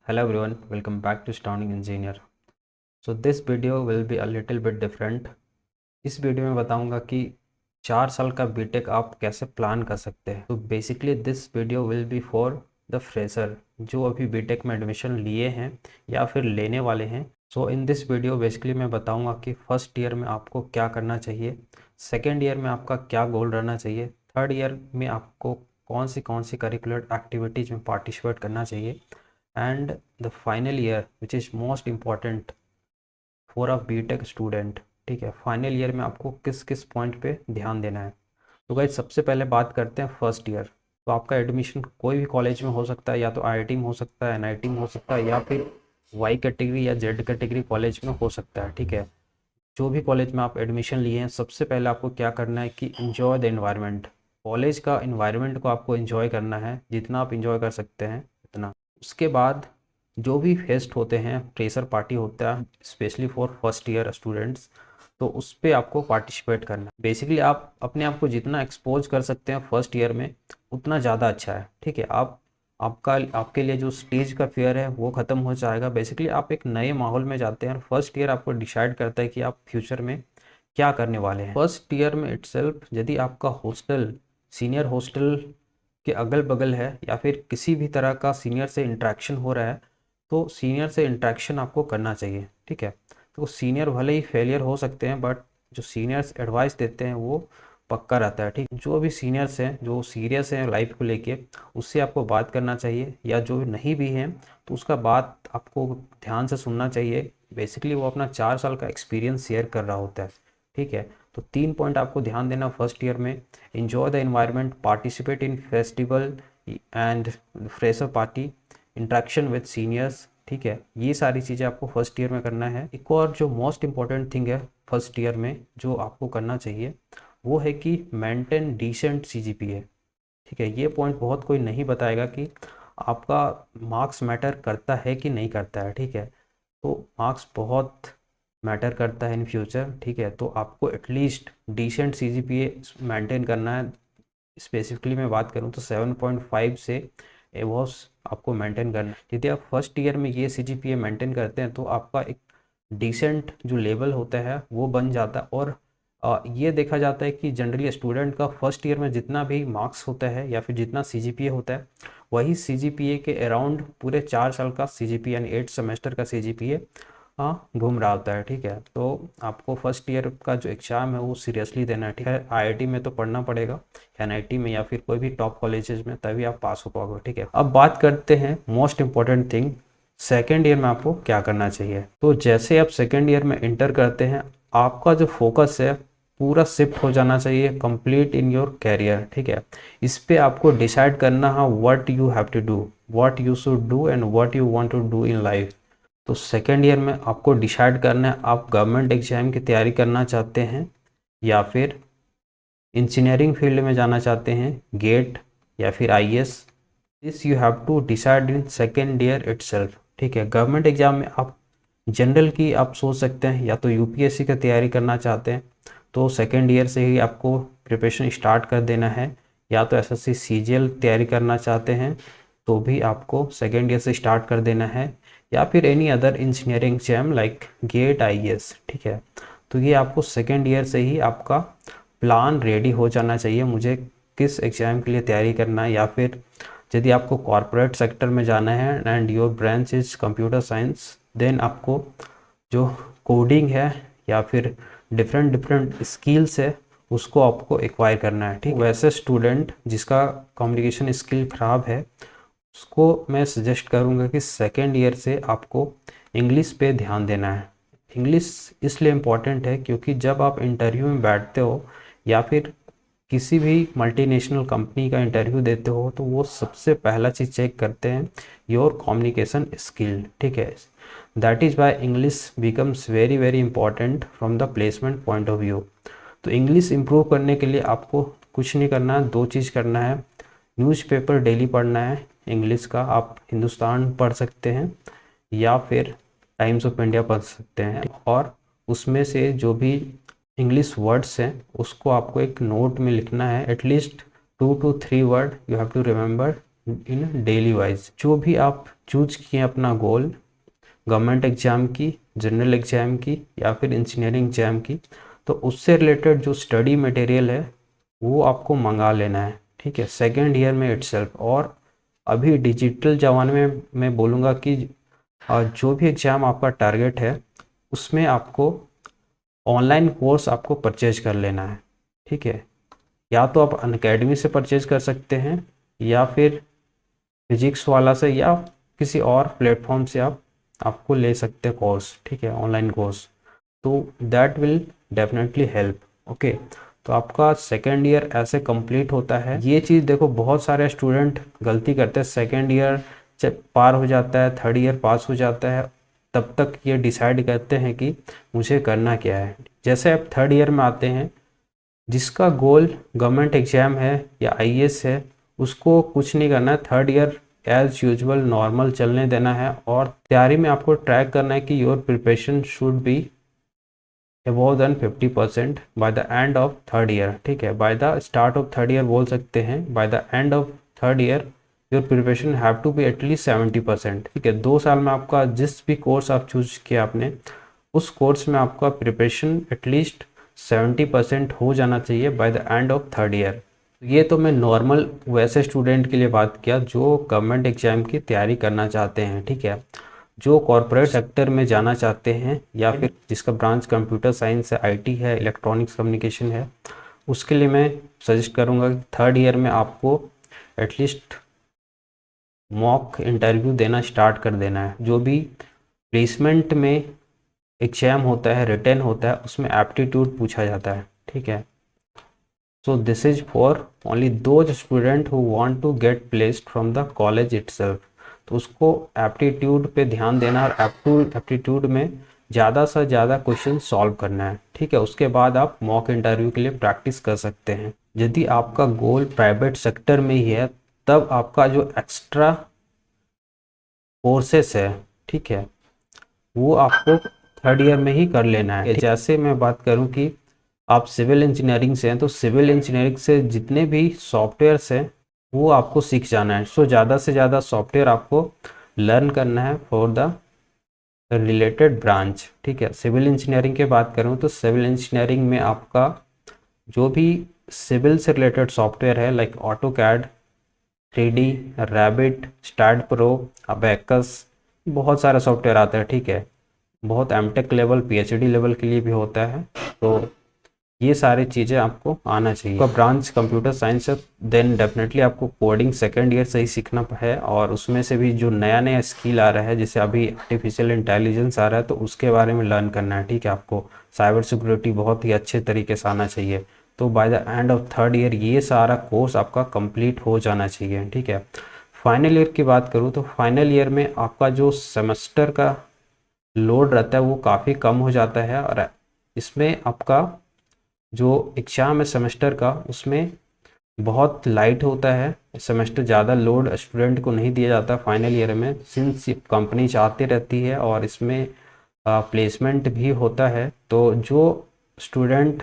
Hello everyone, welcome back to Astounding Engineer. So this video will be a little bit different. इस video में बताऊंगा कि 4 साल का बीटेक आप कैसे प्लान कर सकते हैं। तो basically this video will be for the fresher जो अभी बीटेक में एडमिशन लिए हैं या फिर लेने वाले हैं। सो इन दिस वीडियो बेसिकली मैं बताऊंगा कि फर्स्ट ईयर में आपको क्या करना चाहिए, सेकेंड ईयर में आपका क्या गोल रहना चाहिए, थर्ड ईयर में आपको कौन सी करिकुलर एक्टिविटीज़ में पार्टिसिपेट करना चाहिए, and the final year which is most important for a B Tech student. ठीक है, फाइनल ईयर में आपको किस किस पॉइंट पे ध्यान देना है। तो गाइस सबसे पहले बात करते हैं फर्स्ट ईयर। तो आपका एडमिशन कोई भी कॉलेज में हो सकता है, या तो आईआईटी में हो सकता है, एनआईटी में हो सकता है, या फिर वाई कैटेगरी या जेड कैटेगरी कॉलेज में हो सकता है। ठीक है, जो भी कॉलेज में आप एडमिशन लिए हैं, सबसे पहले आपको क्या करना है कि इन्जॉय द इन्वायरमेंट। कॉलेज का इन्वायरमेंट को आपको इन्जॉय करना है, जितना आप इन्जॉय कर सकते हैं उतना। उसके बाद जो भी फेस्ट होते हैं, फ्रेशर पार्टी होता है specially for first year students, तो उस पर आपको पार्टिसिपेट करना है। बेसिकली आप अपने आप को जितना एक्सपोज कर सकते हैं फर्स्ट ईयर में उतना ज़्यादा अच्छा है। ठीक है, आपके लिए जो स्टेज का फियर है वो ख़त्म हो जाएगा। बेसिकली आप एक नए माहौल में जाते हैं और फर्स्ट ईयर आपको डिसाइड करता है कि आप फ्यूचर में क्या करने वाले हैं। फर्स्ट ईयर में इटसेल्फ यदि आपका हॉस्टल सीनियर हॉस्टल के अगल बगल है या फिर किसी भी तरह का सीनियर से इंटरेक्शन हो रहा है, तो सीनियर से इंटरेक्शन आपको करना चाहिए। ठीक है, तो सीनियर भले ही फेलियर हो सकते हैं, बट जो सीनियर्स एडवाइस देते हैं वो पक्का रहता है। ठीक, जो भी सीनियर्स हैं जो सीरियस हैं लाइफ को लेके, उससे आपको बात करना चाहिए, या जो नहीं भी हैं तो उसका बात आपको ध्यान से सुनना चाहिए। बेसिकली वो अपना 4 साल का एक्सपीरियंस शेयर कर रहा होता है। ठीक है, तो 3 पॉइंट आपको ध्यान देना फर्स्ट ईयर में: enjoy the environment, participate in festival and fresher party, interaction with seniors. ठीक है, ये सारी चीज़ें आपको फर्स्ट ईयर में करना है। एक और जो मोस्ट इम्पॉर्टेंट थिंग है फर्स्ट ईयर में जो आपको करना चाहिए, वो है कि मेंटेन डिसेंट सीजीपीए। ठीक है, ये पॉइंट बहुत कोई नहीं बताएगा कि आपका मार्क्स मैटर करता है कि नहीं करता है। ठीक है, तो मार्क्स बहुत मैटर करता है इन फ्यूचर। ठीक है, तो आपको एटलीस्ट डिसेंट सीजीपीए मेंटेन करना है। स्पेसिफिकली मैं बात करूँ तो 7.5 से एवोव आपको मेंटेन करना है। यदि आप फर्स्ट ईयर में ये सीजीपीए मेंटेन करते हैं तो आपका एक डिसेंट जो लेवल होता है वो बन जाता है। और ये देखा जाता है कि जनरली स्टूडेंट का फर्स्ट ईयर में जितना भी मार्क्स होता है या फिर जितना सीजीपीए होता है, वही सीजीपीए के अराउंड पूरे 4 साल का सीजीपीए यानी 8 सेमेस्टर का सीजीपीए घूम रहा होता है। ठीक है, तो आपको फर्स्ट ईयर का जो एग्ज़ाम है वो सीरियसली देना है। ठीक है, आईआईटी में तो पढ़ना पड़ेगा, एनआईटी में या फिर कोई भी टॉप कॉलेजेस में, तभी आप पास हो पाओगे। ठीक है, अब बात करते हैं most important thing, second year में आपको क्या करना चाहिए। तो जैसे आप सेकेंड ईयर में इंटर करते हैं, आपका जो फोकस है पूरा शिफ्ट हो जाना चाहिए कंप्लीट इन योर कैरियर। ठीक है, इस पे आपको डिसाइड करना है what you have to do, what you should do and what you want to do in life. तो सेकेंड ईयर में आपको डिसाइड करना है आप गवर्नमेंट एग्जाम की तैयारी करना चाहते हैं या फिर इंजीनियरिंग फील्ड में जाना चाहते हैं, गेट या फिर IAS. This you have to decide in second year itself. ठीक है, गवर्नमेंट एग्जाम में आप जनरल की आप सोच सकते हैं, या तो यूपीएससी की तैयारी करना चाहते हैं तो सेकेंड ईयर से ही आपको प्रिपरेशन स्टार्ट कर देना है, या तो एसएससी सीजीएल तैयारी करना चाहते हैं तो भी आपको सेकेंड ईयर से स्टार्ट कर देना है, या फिर any other engineering exam like get IAS. ठीक है, तो ये आपको सेकेंड ईयर से ही आपका प्लान रेडी हो जाना चाहिए, मुझे किस एग्ज़ाम के लिए तैयारी करना है। या फिर यदि आपको कॉरपोरेट सेक्टर में जाना है and your branch is computer science, then आपको जो कोडिंग है या फिर डिफरेंट डिफरेंट स्किल्स है उसको आपको एक्वायर करना है। ठीक, वैसे स्टूडेंट जिसका कम्युनिकेशन स्किल ख़राब है उसको मैं सजेस्ट करूँगा कि सेकेंड ईयर से आपको इंग्लिश पे ध्यान देना है। इंग्लिश इसलिए इम्पॉर्टेंट है क्योंकि जब आप इंटरव्यू में बैठते हो या फिर किसी भी मल्टीनेशनल कंपनी का इंटरव्यू देते हो, तो वो सबसे पहला चीज़ चेक करते हैं योर कम्युनिकेशन स्किल। ठीक है, that is why English becomes very very important from the placement point of view. तो इंग्लिश इम्प्रूव करने के लिए आपको कुछ नहीं करना है, 2 चीज़ करना है। न्यूज़पेपर डेली पढ़ना है इंग्लिश का, आप हिंदुस्तान पढ़ सकते हैं या फिर टाइम्स ऑफ इंडिया पढ़ सकते हैं, और उसमें से जो भी इंग्लिश वर्ड्स हैं उसको आपको एक नोट में लिखना है। At least 2 to 3 word you have to remember in daily wise. जो भी आप चूज किए अपना गोल, गवर्नमेंट एग्ज़ाम की, जनरल एग्ज़ाम की या फिर इंजीनियरिंग एग्ज़ाम की, तो उससे रिलेटेड जो स्टडी मटेरियल है वो आपको मंगा लेना है, ठीक है, सेकेंड ईयर में इटसेल्फ। और अभी डिजिटल ज़माने में मैं बोलूँगा कि जो भी एग्ज़ाम आपका टारगेट है उसमें आपको ऑनलाइन कोर्स आपको परचेज कर लेना है, ठीक है। या तो आप अनअकैडमी से परचेज कर सकते हैं या फिर फिजिक्स वाला से या किसी और प्लेटफॉर्म से आपको ले सकते हैं कोर्स, ठीक है, ऑनलाइन कोर्स। तो that will definitely help. Okay, तो आपका सेकेंड ईयर ऐसे कंप्लीट होता है। ये चीज़ देखो बहुत सारे स्टूडेंट गलती करते हैं, सेकेंड ईयर जब पार हो जाता है, थर्ड ईयर पास हो जाता है, तब तक ये डिसाइड करते हैं कि मुझे करना क्या है। जैसे आप थर्ड ईयर में आते हैं, जिसका गोल गवर्नमेंट एग्ज़ाम है या आईएएस है, उसको कुछ नहीं करना है, third year as usual normal चलने देना है। और तैयारी में आपको ट्रैक करना है कि your preparation should be above than 50% by the end of third year, ठीक है। By the start of third year बोल सकते हैं, by the end of third year your preparation have to be at least 70%, ठीक है। 2 साल में आपका जिस भी कोर्स आप चूज किया आपने, उस कोर्स में आपका प्रिपरेशन एटलीस्ट 70% हो जाना चाहिए bye the end of third year. ये तो मैं नॉर्मल वैसे स्टूडेंट के लिए बात किया जो गवर्नमेंट एग्जाम की तैयारी करना चाहते हैं, ठीक है। जो कॉरपोरेट सेक्टर में जाना चाहते हैं या फिर जिसका ब्रांच कंप्यूटर साइंस है, आईटी है, इलेक्ट्रॉनिक्स कम्युनिकेशन है, उसके लिए मैं सजेस्ट करूँगा कि थर्ड ईयर में आपको एटलीस्ट मॉक इंटरव्यू देना स्टार्ट कर देना है। जो भी प्लेसमेंट में एग्जाम होता है, रिटन होता है, उसमें एप्टीट्यूड पूछा जाता है, ठीक है। So this is for only those student who want to get placed from the college itself. तो उसको एप्टीट्यूड पे ध्यान देना और एप्टीट्यूड में ज़्यादा से ज़्यादा क्वेश्चन सॉल्व करना है, ठीक है। उसके बाद आप मॉक इंटरव्यू के लिए प्रैक्टिस कर सकते हैं। यदि आपका गोल प्राइवेट सेक्टर में ही है, तब आपका जो एक्स्ट्रा कोर्सेस है, ठीक है, वो आपको थर्ड ईयर में ही कर लेना है। जैसे मैं बात करूं कि आप सिविल इंजीनियरिंग से हैं, तो सिविल इंजीनियरिंग से जितने भी सॉफ्टवेयर्स हैं वो आपको सीख जाना है। सो ज़्यादा से ज़्यादा सॉफ्टवेयर आपको लर्न करना है फॉर द रिलेटेड ब्रांच, ठीक है। सिविल इंजीनियरिंग की बात करूं तो सिविल इंजीनियरिंग में आपका जो भी सिविल से रिलेटेड सॉफ्टवेयर है, like AutoCAD, 3D, Revit, STAAD Pro, Abaqus, बहुत सारा सॉफ्टवेयर आता है, ठीक है। बहुत एमटेक लेवल, पीएचडी लेवल के लिए भी होता है। तो ये सारी चीज़ें आपको आना चाहिए। आपका ब्रांच कंप्यूटर साइंस है, देन डेफिनेटली आपको कोडिंग सेकेंड ईयर से ही सीखना है। और उसमें से भी जो नया नया स्किल आ रहा है, जैसे अभी आर्टिफिशियल इंटेलिजेंस आ रहा है, तो उसके बारे में लर्न करना है, ठीक है। आपको साइबर सिक्योरिटी बहुत ही अच्छे तरीके से आना चाहिए। तो bye the end of third year ये सारा कोर्स आपका कंप्लीट हो जाना चाहिए, ठीक है। फाइनल ईयर की बात करूँ तो फाइनल ईयर में आपका जो सेमेस्टर का लोड रहता है वो काफ़ी कम हो जाता है। और इसमें आपका जो एग्ज़ाम है सेमेस्टर का, उसमें बहुत लाइट होता है। सेमेस्टर ज़्यादा लोड स्टूडेंट को नहीं दिया जाता फाइनल ईयर में, सिंस कंपनी चाहती रहती है और इसमें प्लेसमेंट भी होता है। तो जो स्टूडेंट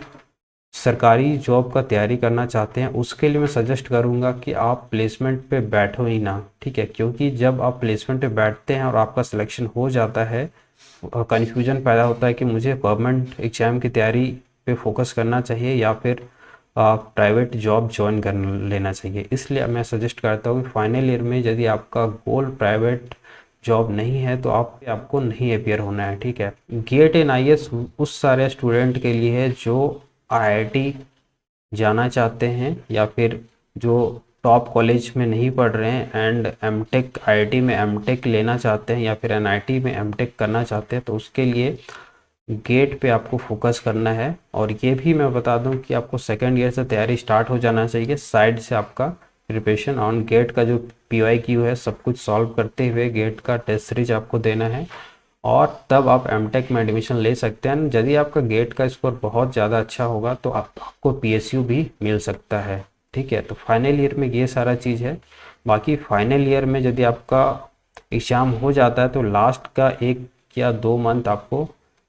सरकारी जॉब का तैयारी करना चाहते हैं, उसके लिए मैं सजेस्ट करूंगा कि आप प्लेसमेंट पे बैठो ही ना, ठीक है। क्योंकि जब आप प्लेसमेंट पे बैठते हैं और आपका सिलेक्शन हो जाता है, कन्फ्यूजन पैदा होता है कि मुझे गवर्नमेंट एग्ज़ाम की तैयारी पे फोकस करना चाहिए या फिर प्राइवेट जॉब ज्वाइन कर लेना चाहिए। इसलिए मैं सजेस्ट करता हूँ कि फाइनल ईयर में यदि आपका गोल प्राइवेट जॉब नहीं है तो आपको नहीं अपियर होना है, ठीक है। गेट एंड आईएएस उस सारे स्टूडेंट के लिए है जो आईआईटी जाना चाहते हैं या फिर जो टॉप कॉलेज में नहीं पढ़ रहे हैं एंड एमटेक, आईआईटी में एमटेक लेना चाहते हैं या फिर एनआईटी में एमटेक करना चाहते हैं। तो उसके लिए गेट पे आपको फोकस करना है। और ये भी मैं बता दूं कि आपको सेकेंड ईयर से तैयारी स्टार्ट हो जाना चाहिए। साइड से आपका प्रिपरेशन ऑन गेट का जो PYQ है सब कुछ सॉल्व करते हुए गेट का टेस्ट सीरीज आपको देना है और तब आप एमटेक में एडमिशन ले सकते हैं। यदि आपका गेट का स्कोर बहुत ज़्यादा अच्छा होगा तो आपको PSU भी मिल सकता है, ठीक है। तो फाइनल ईयर में ये सारा चीज़ है। बाकी फाइनल ईयर में यदि आपका एग्ज़ाम हो जाता है तो लास्ट का 1 या 2 मंथ आपको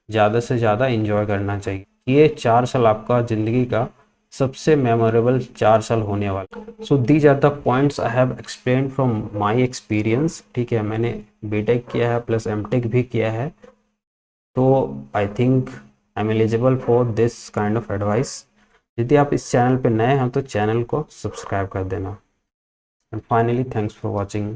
ज़्यादा से ज़्यादा इंजॉय करना चाहिए। ये 4 साल आपका ज़िंदगी का सबसे मेमोरेबल 4 साल होने वाला। So these are the points I have explain from my experience. ठीक है, मैंने बीटेक किया है प्लस एमटेक भी किया है, तो I think I am eligible for this kind of advice. यदि आप इस चैनल पे नए हैं तो चैनल को सब्सक्राइब कर देना। And finally thanks for watching.